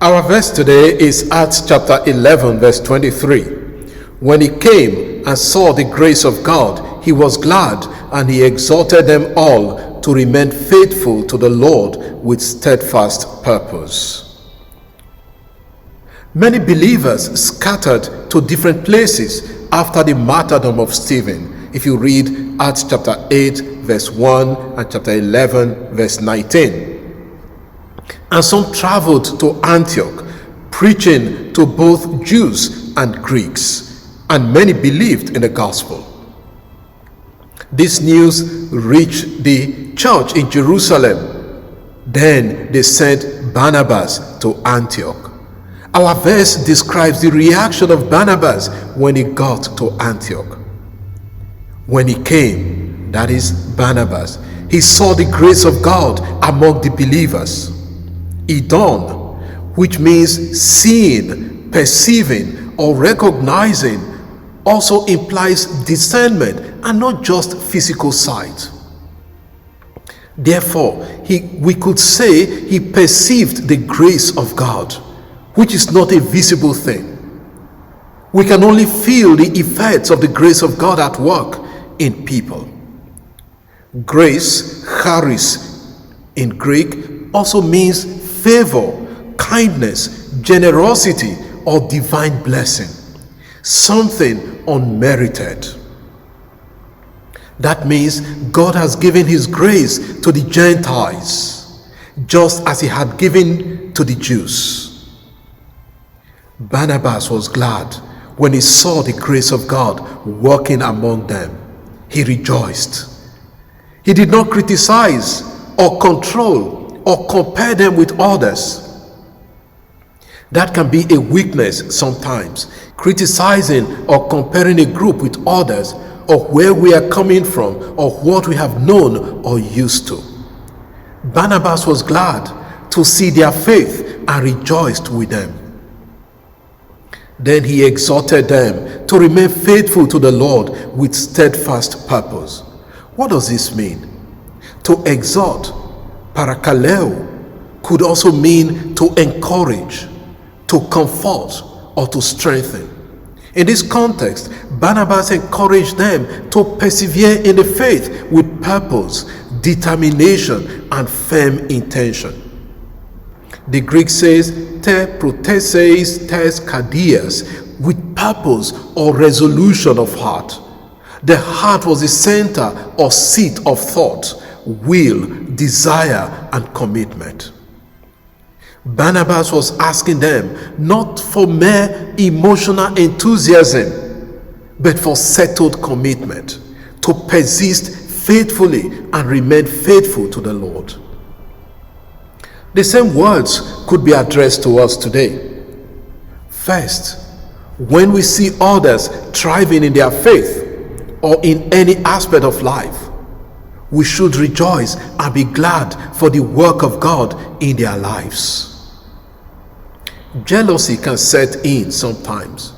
Our verse today is Acts chapter 11, verse 23. When he came and saw the grace of God, he was glad, and he exhorted them all to remain faithful to the Lord with steadfast purpose. Many believers scattered to different places after the martyrdom of Stephen. If you read Acts chapter 8, verse 1 and chapter 11, verse 19. And some traveled to Antioch, preaching to both Jews and Greeks, and many believed in the gospel. This news reached the church in Jerusalem. Then they sent Barnabas to Antioch. Our verse describes the reaction of Barnabas when he got to Antioch. When he came, that is Barnabas, he saw the grace of God among the believers. Idon, which means seeing, perceiving, or recognizing, also implies discernment and not just physical sight. Therefore, we could say he perceived the grace of God, which is not a visible thing. We can only feel the effects of the grace of God at work in people. Grace, charis in Greek, also means favor, kindness, generosity, or divine blessing, something unmerited. That means God has given his grace to the Gentiles, just as he had given to the Jews. Barnabas was glad when he saw the grace of God working among them. He rejoiced. He did not criticize or control or compare them with others. That can be a weakness sometimes, criticizing or comparing a group with others, or where we are coming from, or what we have known or used to. Barnabas was glad to see their faith and rejoiced with them. Then he exhorted them to remain faithful to the Lord with steadfast purpose. What does this mean? To exhort, parakaleo, could also mean to encourage, to comfort, or to strengthen. In this context, Barnabas encouraged them to persevere in the faith with purpose, determination, and firm intention. The Greek says, te proteses tes kardias, with purpose or resolution of heart. The heart was the center or seat of thought, will, desire, and commitment. Barnabas was asking them not for mere emotional enthusiasm, but for settled commitment, to persist faithfully and remain faithful to the Lord. The same words could be addressed to us today. First, when we see others thriving in their faith or in any aspect of life, we should rejoice and be glad for the work of God in their lives. Jealousy can set in sometimes.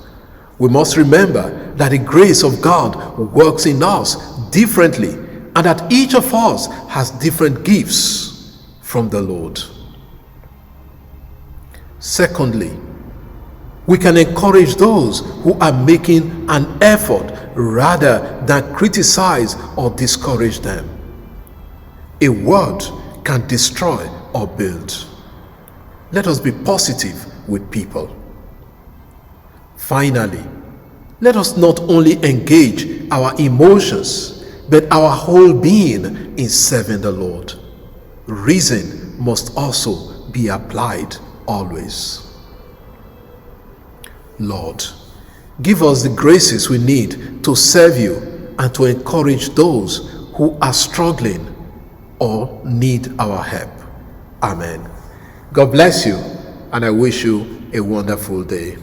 We must remember that the grace of God works in us differently, and that each of us has different gifts from the Lord. Secondly, we can encourage those who are making an effort rather than criticize or discourage them. A word can destroy or build. Let us be positive with people. Finally, let us not only engage our emotions, but our whole being in serving the Lord. Reason must also be applied always. Lord, give us the graces we need to serve you and to encourage those who are struggling or need our help. Amen. God bless you, and I wish you a wonderful day.